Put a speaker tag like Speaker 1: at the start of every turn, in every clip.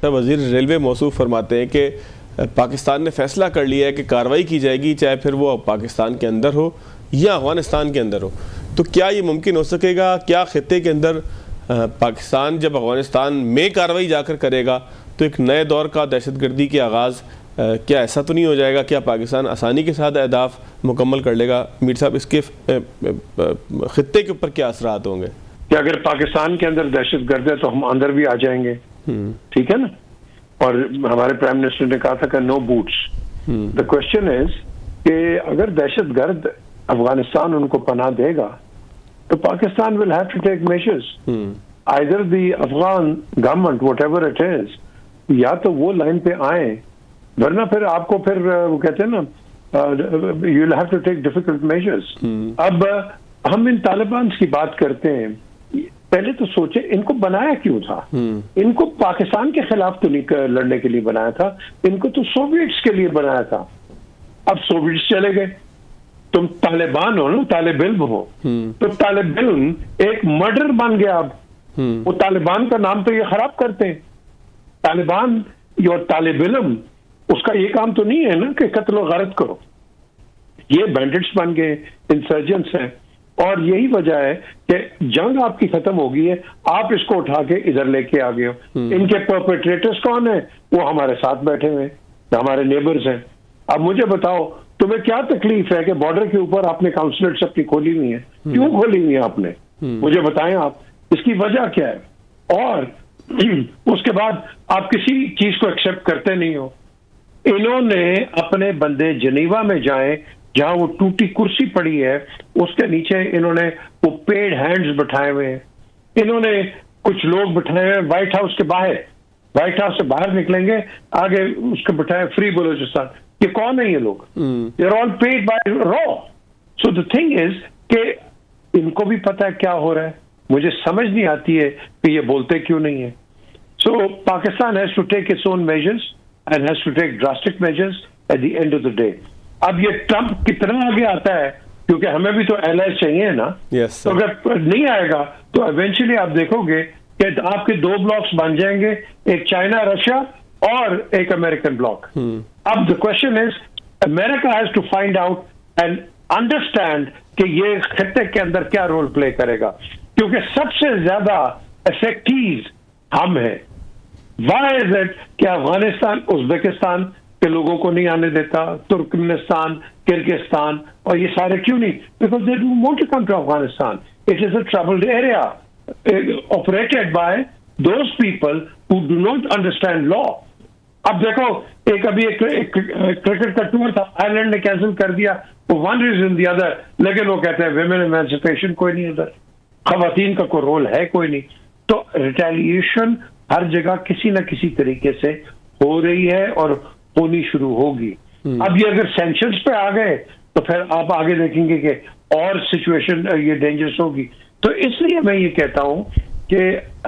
Speaker 1: وزیر ریلوے موصوف فرماتے ہیں کہ پاکستان نے فیصلہ کر لیا ہے کہ کارروائی کی جائے گی، چاہے پھر وہ پاکستان کے اندر ہو یا افغانستان کے اندر ہو. تو کیا یہ ممکن ہو سکے گا؟ کیا خطے کے اندر پاکستان جب افغانستان میں کارروائی جا کر کرے گا تو ایک نئے دور کا دہشت گردی کے آغاز کیا ایسا تو نہیں ہو جائے گا؟ کیا پاکستان آسانی کے ساتھ اہداف مکمل کر لے گا؟ میر صاحب، اس کے خطے کے اوپر کیا اثرات ہوں گے؟
Speaker 2: کہ اگر پاکستان کے اندر دہشت گرد ہے تو ہم اندر بھی آ جائیں گے، ٹھیک ہے نا؟ اور ہمارے پرائم منسٹر نے کہا تھا کہ نو بوٹس. دا کوشچن از کہ اگر دہشت گرد افغانستان ان کو پناہ دے گا تو Pakistan will have to take measures. Either the Afghan government, whatever it is, یا تو وہ لائن پہ آئیں، ورنہ پھر آپ کو پھر وہ کہتے ہیں نا you'll have to take difficult measures. اب ہم ان طالبان کی بات کرتے ہیں، پہلے تو سوچے ان کو بنایا کیوں تھا؟ ان کو پاکستان کے خلاف تو نہیں لڑنے کے لیے بنایا تھا، ان کو تو سوویٹس کے لیے بنایا تھا. اب سوویٹس چلے گئے، تم طالبان ہو نا، طالب علم ہو، تو طالب علم ایک مرڈر بن گیا. اب وہ طالبان کا نام تو یہ خراب کرتے ہیں. طالبان اور طالب علم اس کا یہ کام تو نہیں ہے نا کہ قتل و غارت کرو. یہ بینڈٹس بن گئے، انسرجنٹس ہیں. اور یہی وجہ ہے کہ جنگ آپ کی ختم ہو گئی ہے، آپ اس کو اٹھا کے ادھر لے کے آ گئے ہو. ان کے پرپیٹریٹرز کون ہیں؟ وہ ہمارے ساتھ بیٹھے ہوئے ہیں، ہمارے نیبرز ہیں. اب مجھے بتاؤ تمہیں کیا تکلیف ہے کہ بارڈر کے اوپر آپ نے کانسولیٹس اپنی کھولی ہوئی ہیں؟ کیوں کھولی ہوئی ہیں آپ نے؟ مجھے بتائیں آپ اس کی وجہ کیا ہے؟ اور اس کے بعد آپ کسی چیز کو ایکسپٹ کرتے نہیں ہو. انہوں نے اپنے بندے جنیوا میں جائیں جہاں وہ ٹوٹی کرسی پڑی ہے، اس کے نیچے انہوں نے وہ پیڈ ہینڈز بٹھائے ہوئے ہیں. انہوں نے کچھ لوگ بٹھائے ہوئے وائٹ ہاؤس کے باہر، وائٹ ہاؤس سے باہر نکلیں گے آگے اس کو بٹھائے فری بلوچستان. یہ کون ہے یہ لوگ؟ They are all paid by را. سو دا تھنگ از کہ ان کو بھی پتہ ہے کیا ہو رہا ہے. مجھے سمجھ نہیں آتی ہے کہ یہ بولتے کیوں نہیں ہے. So Pakistan has to take its own measures and has to take drastic measures at the end of the day. اب یہ ٹرمپ کتنا آگے آتا ہے، کیونکہ ہمیں بھی تو ایلائز چاہیے نا. تو اگر نہیں آئے گا تو ایونچولی آپ دیکھو گے کہ آپ کے دو بلاکس بن جائیں گے، ایک چائنا رشیا اور ایک امریکن بلاک. اب the question is America has to find out and understand کہ یہ خطے کے اندر کیا رول پلے کرے گا، کیونکہ سب سے زیادہ افیکٹیز ہم ہیں. وائی از اٹ کہ افغانستان ازبکستان کے لوگوں کو نہیں آنے دیتا، ترکمنستان، کرگستان اور یہ سارے کیوں نہیں؟ Because they don't want to come to Afghanistan. It is a troubled area operated by those people who do not understand law. اب دیکھو ایک ابھی ایک کرکٹ کا ٹور تھا، آئرلینڈ نے کینسل کر دیا، ون ریزن دی ادر، لیکن وہ کہتے ہیں ویمن ایمانسپیشن کوئی نہیں ادھر، خواتین کا کوئی رول ہے کوئی نہیں. تو ریٹیلیشن ہر جگہ کسی نہ کسی طریقے سے ہو رہی ہے اور ہونی شروع ہوگی. اب یہ اگر سینکشنز پہ آ گئے تو پھر آپ آگے دیکھیں گے کہ اور سچویشن یہ ڈینجرس ہوگی. تو اس لیے میں یہ کہتا ہوں کہ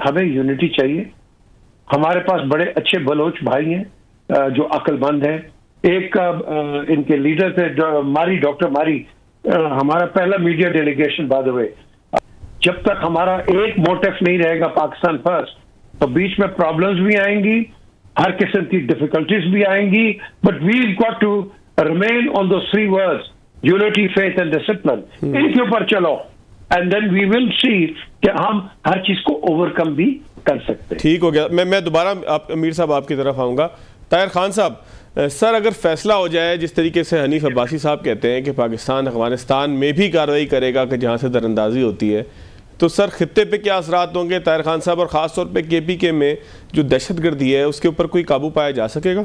Speaker 2: ہمیں یونٹی چاہیے. ہمارے پاس بڑے اچھے بلوچ بھائی ہیں جو عقل مند ہیں. ایک ان کے لیڈر تھے ڈاکٹر ماری، ہمارا پہلا میڈیا ڈیلیگیشن بائی دی وے. جب تک ہمارا ایک موٹیو نہیں رہے گا پاکستان فرسٹ تو بیچ میں پرابلمز بھی آئیں گی، ہر قسم کی ڈیفیکلٹیز بھی آئیں گی، but we got to remain on those three words, unity, faith and discipline. ان کے اوپر چلو اینڈ دین وی ول سی کہ ہم ہر چیز کو اوور کم بھی کر سکتے ہیں.
Speaker 1: ٹھیک ہو گیا. میں دوبارہ امیر صاحب آپ کی طرف آؤں گا. طاہر خان صاحب، سر اگر فیصلہ ہو جائے جس طریقے سے حنیف عباسی صاحب کہتے ہیں کہ پاکستان افغانستان میں بھی کارروائی کرے گا کہ جہاں سے در اندازی ہوتی ہے، تو سر خطے پہ کیا اثرات ہوں گے طاہر خان صاحب، اور خاص طور پہ کے پی کے میں جو دہشت گردی ہے اس کے اوپر کوئی قابو پایا جا سکے گا؟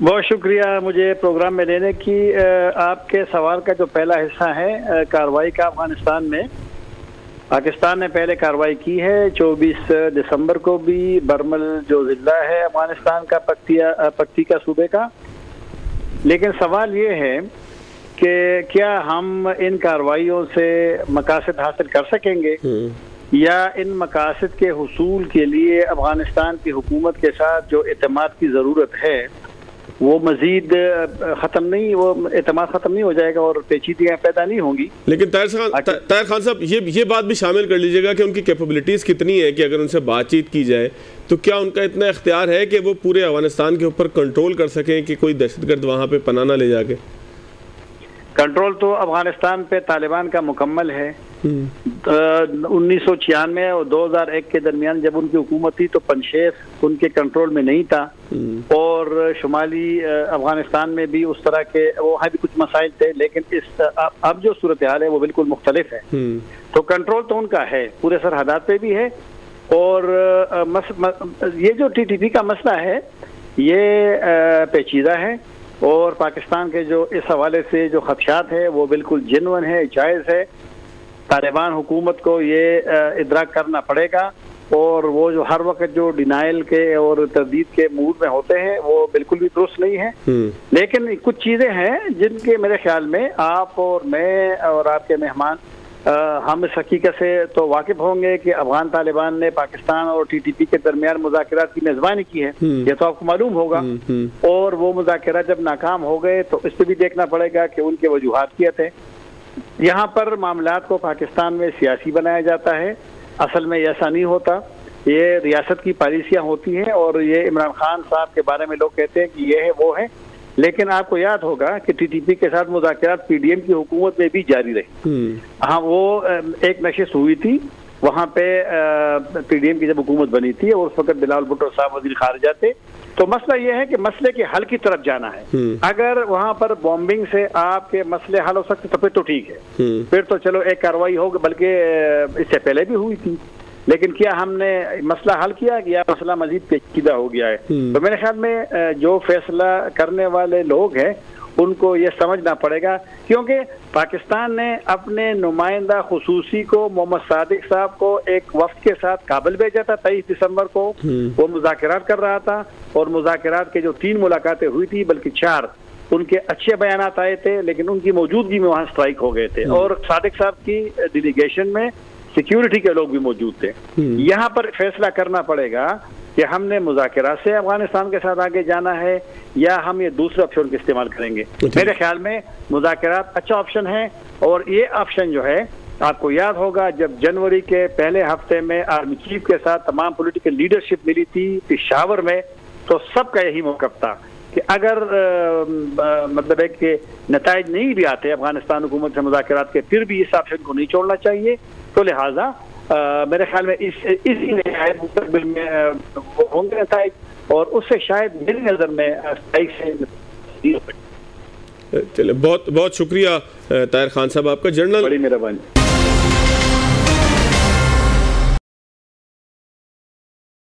Speaker 3: بہت شکریہ مجھے پروگرام میں لینے کی. آپ کے سوال کا جو پہلا حصہ ہے کارروائی کا، افغانستان میں پاکستان نے پہلے کارروائی کی ہے 24 دسمبر کو بھی. برمل جو ضلع ہے افغانستان کا پکتی کا صوبے کا. لیکن سوال یہ ہے کہ کیا ہم ان کارروائیوں سے مقاصد حاصل کر سکیں گے، یا ان مقاصد کے حصول کے لیے افغانستان کی حکومت کے ساتھ جو اعتماد کی ضرورت ہے وہ مزید ختم نہیں، وہ اعتماد ختم نہیں ہو جائے گا اور پیچیدگیاں پیدا نہیں ہوں گی.
Speaker 1: لیکن طاہر خان صاحب یہ بات بھی شامل کر لیجیے گا کہ ان کی کیپبلٹیز کتنی ہے کہ اگر ان سے بات چیت کی جائے تو کیا ان کا اتنا اختیار ہے کہ وہ پورے افغانستان کے اوپر کنٹرول کر سکیں کہ کوئی دہشت گرد وہاں پہ پناہ نہ لے جا کے؟
Speaker 3: کنٹرول تو افغانستان پہ طالبان کا مکمل ہے. 1996 اور 2001 کے درمیان جب ان کی حکومت تھی تو پنشیف ان کے کنٹرول میں نہیں تھا، اور شمالی افغانستان میں بھی اس طرح کے وہاں بھی کچھ مسائل تھے، لیکن اب جو صورتحال ہے وہ بالکل مختلف ہے. تو کنٹرول تو ان کا ہے، پورے سرحدات پہ بھی ہے. اور یہ جو ٹی ٹی پی کا مسئلہ ہے یہ پیچیدہ ہے، اور پاکستان کے جو اس حوالے سے جو خدشات ہے وہ بالکل جنون ہے، جائز ہے. طالبان حکومت کو یہ ادراک کرنا پڑے گا، اور وہ جو ہر وقت جو ڈینائل کے اور تردید کے موڈ میں ہوتے ہیں وہ بالکل بھی درست نہیں ہے. لیکن کچھ چیزیں ہیں جن کے میرے خیال میں آپ اور میں اور آپ کے مہمان ہم اس حقیقت سے تو واقف ہوں گے کہ افغان طالبان نے پاکستان اور ٹی ٹی پی کے درمیان مذاکرات کی میزبانی کی ہے، یہ تو آپ کو معلوم ہوگا. اور وہ مذاکرات جب ناکام ہو گئے تو اس پہ بھی دیکھنا پڑے گا کہ ان کے وجوہات کیا تھے. یہاں پر معاملات کو پاکستان میں سیاسی بنایا جاتا ہے، اصل میں ایسا نہیں ہوتا. یہ ریاست کی پالیسیاں ہوتی ہیں، اور یہ عمران خان صاحب کے بارے میں لوگ کہتے ہیں کہ یہ ہے وہ ہے، لیکن آپ کو یاد ہوگا کہ ٹی ٹی پی کے ساتھ مذاکرات پی ڈی ایم کی حکومت میں بھی جاری رہی. ہاں، وہ ایک نشست ہوئی تھی وہاں پہ پی ڈی ایم کی جب حکومت بنی تھی، اور اس وقت بلاول بھٹو صاحب وزیر خارجہ تھے. تو مسئلہ یہ ہے کہ مسئلے کے حل کی طرف جانا ہے. اگر وہاں پر بومبنگ سے آپ کے مسئلے حل ہو سکتے تو پھر تو ٹھیک ہے، پھر تو چلو ایک کارروائی ہوگی، بلکہ اس سے پہلے بھی ہوئی تھی. لیکن کیا ہم نے مسئلہ حل کیا کہ یا مسئلہ مزید پیچیدہ ہو گیا ہے؟ تو میرے خیال میں جو فیصلہ کرنے والے لوگ ہیں ان کو یہ سمجھنا پڑے گا، کیونکہ پاکستان نے اپنے نمائندہ خصوصی کو محمد صادق صاحب کو ایک وفد کے ساتھ کابل بھیجا تھا 23 دسمبر کو. وہ مذاکرات کر رہا تھا، اور مذاکرات کے جو 3 ملاقاتیں ہوئی تھی بلکہ 4، ان کے اچھے بیانات آئے تھے، لیکن ان کی موجودگی میں وہاں سٹرائک ہو گئے تھے. اور صادق صاحب کی ڈیلیگیشن میں سیکیورٹی کے لوگ بھی موجود تھے. یہاں پر فیصلہ کرنا پڑے گا کہ ہم نے مذاکرات سے افغانستان کے ساتھ آگے جانا ہے یا ہم یہ دوسرے آپشن کا استعمال کریں گے. میرے خیال میں مذاکرات اچھا آپشن ہے، اور یہ آپشن جو ہے آپ کو یاد ہوگا جب جنوری کے پہلے ہفتے میں آرمی چیف کے ساتھ تمام پولیٹیکل لیڈرشپ ملی تھی پشاور میں، تو سب کا یہی موقف تھا کہ اگر مطلب ہے کہ نتائج نہیں بھی آتے افغانستان حکومت سے مذاکرات کے، پھر بھی اس آپشن کو نہیں چھوڑنا چاہیے. تو لہٰذا میرے خیال میں اسی نتائج مستقبل میں ہوں گے نتائج، اور اس سے شاید میری نظر میں
Speaker 1: چلے. بہت بہت شکریہ طاہر خان صاحب آپ کا. جنرل،
Speaker 3: بڑی مہربانی.